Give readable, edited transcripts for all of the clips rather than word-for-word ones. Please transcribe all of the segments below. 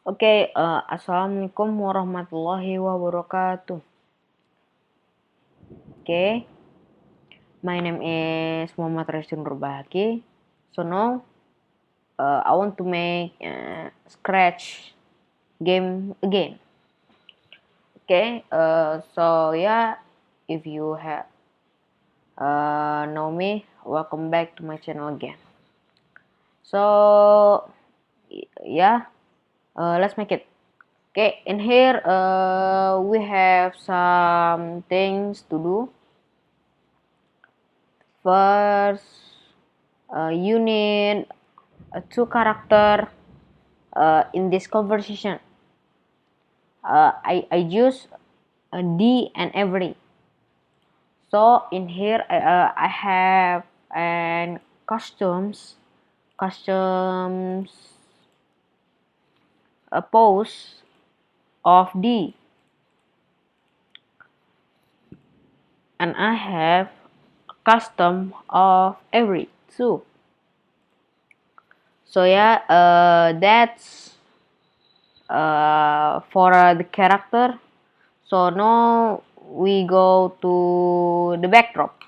Oke, assalamualaikum warahmatullahi wabarakatuh. Oke, my name is Muhammad Rasya Nurbahaki. So now, I want to make scratch game again. Okay, so yeah, if you have know me, welcome back to my channel again. So yeah, let's make it. Okay, in here we have some things to do. First, you need two character in this conversation. I use D and every. So in here I have an costumes a pose of D, and I have custom of every too. So yeah, that's for the character. So now we go to the backdrop.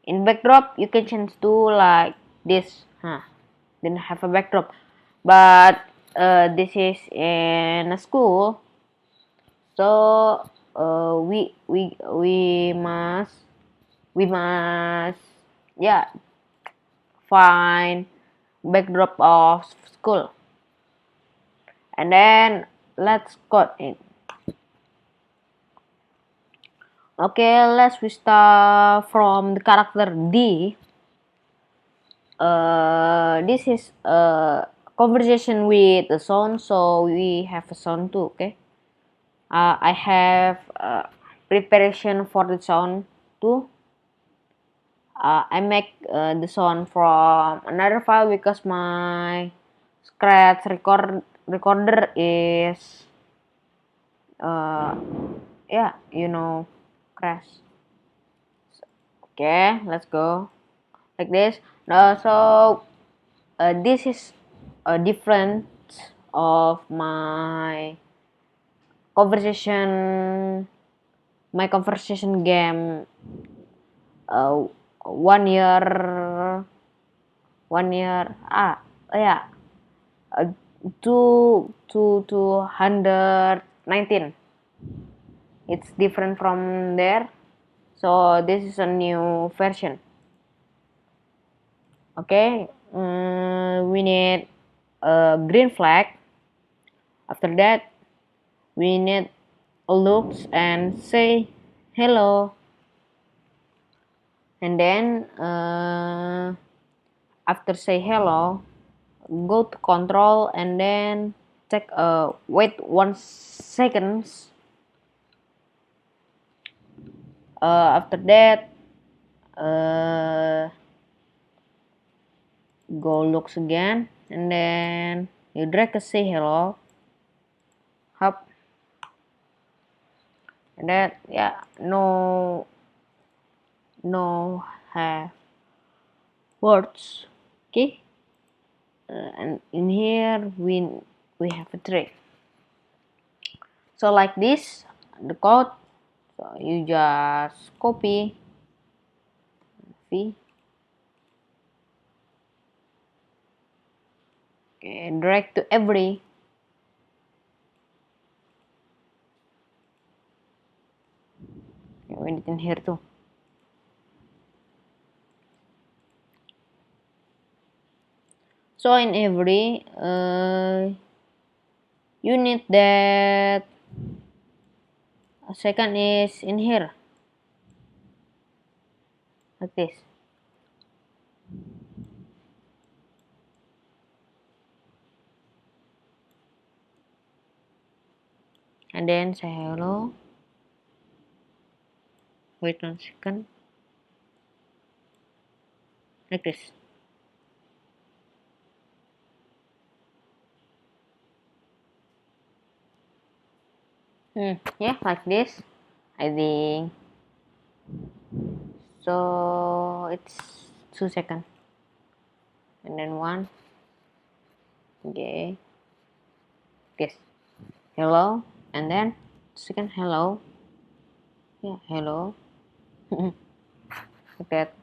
In backdrop you can change to like this, then have a backdrop, but this is in a school, so we must yeah find backdrop of school, and then let's code it. Okay, let's we start from the character D. This is a conversation with the sound, so we have a sound too. Okay, I have preparation for the sound too. I make the sound from another file because my scratch recorder is yeah, crash. Okay, let's go like this. So this is a different of conversation my conversation game, uh, 1 year 1 year yeah, uh, 219. It's different from there, so this is a new version. Okay, we need a green flag. After that we need a looks and say hello, and then after say hello, go to control and then check wait 1 seconds. After that go looks again, and then you drag a say hello hop, and then yeah, no have words. Okay, and in here we have a trick. So like this the code, so you just copy V, okay, drag to every, okay, we need in here too. So in every you need that second is in here like this, and then say hello, wait 1 second, like this. Yeah, like this I think. So it's 2 seconds, and then one, okay, this. Hello, and then second hello. Yeah, hello. Like that.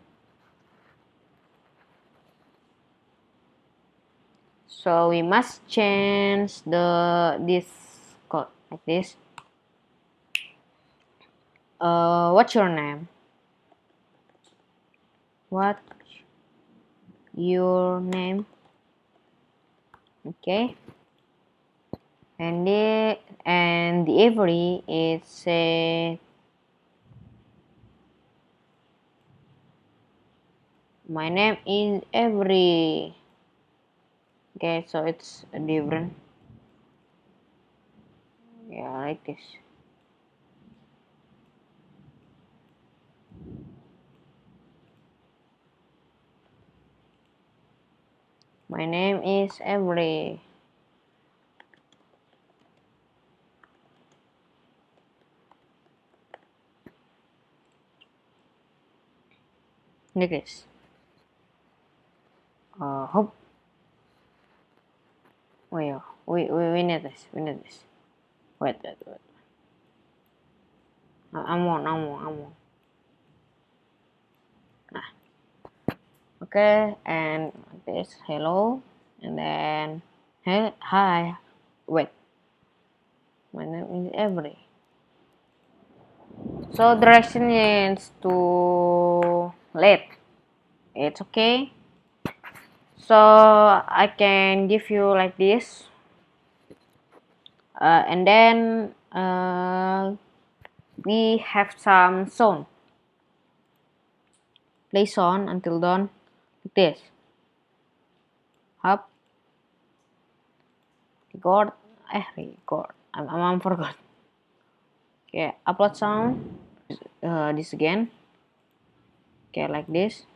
So we must change this code like this. What's your name? What your name? Okay. And the every is say my name is every. Okay, so it's different. Yeah, like this. My name is every. Like this. Hope. Wait, we need this. We need this. Wait. I'm on. Nah. Okay, and this hello, and then hey, hi. Wait, my name is every. So direction is to left. It's okay. So I can give you like this, and then we have some sound. Play sound until done like this. Up, record, record. I'm forgot. Okay, upload sound. This again. Okay, like this.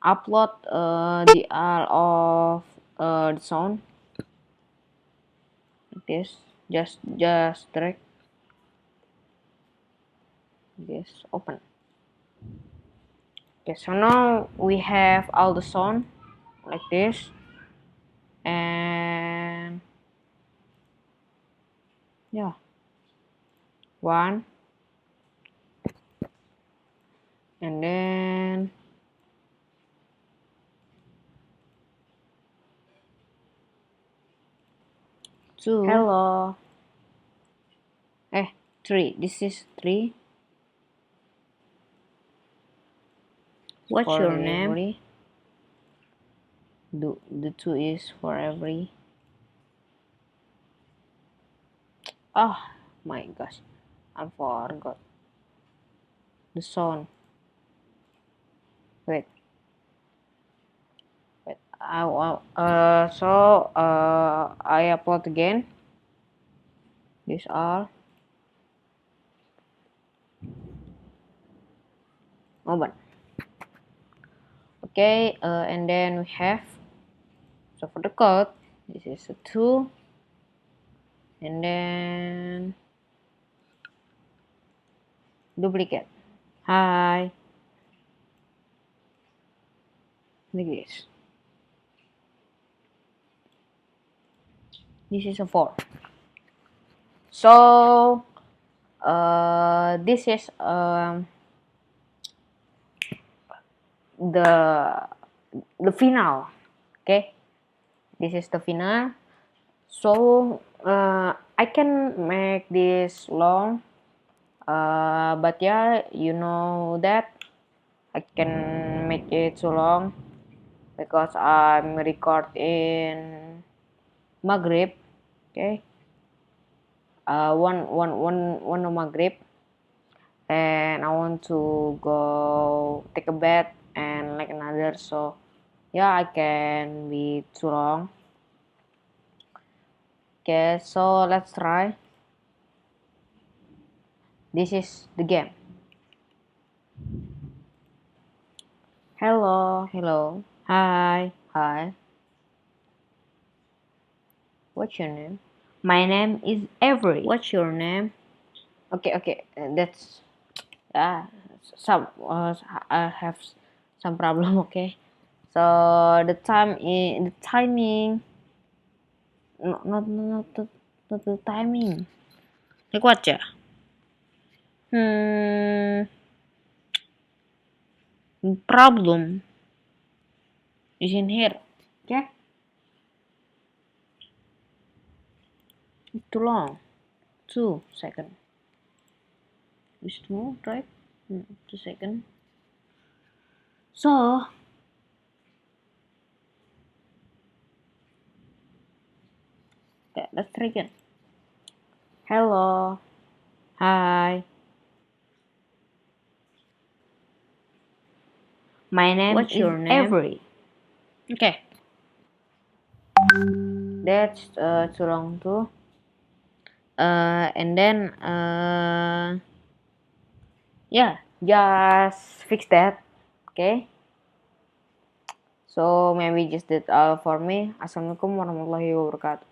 Upload the all of the sound like this. Just drag this, open. Okay, so now we have all the sound like this, and yeah, one, and then two. Hello. Three. This is three. What's your name? Every. The two is for every. Oh my gosh, I forgot the sound. Wait. I upload again. These are open. Okay, and then we have, so for the code, this is a 2, and then duplicate. Hi, like this. This is a 4. So this is the final. Okay, this is the final. So I can make this long, but yeah, you know that I can make it so long because I'm record in Maghrib. Okay, one of Maghrib, and I want to go take a bath and like another. So yeah, I can be too long. Okay, so let's try. This is the game. Hello, hi. What's your name? My name is Avery. What's your name? Okay, that's some I have some problem. Okay, so the timing not the timing. Like what ya? Problem is in here. Okay? It's too long. 2 seconds. It's too right? 2 seconds. So, okay, let's try again. Hello. Hi. My name What's is your name? Avery. Okay. That's too long too. And then yeah, just fix that. Okay. So maybe just that all for me. Assalamualaikum warahmatullahi wabarakatuh.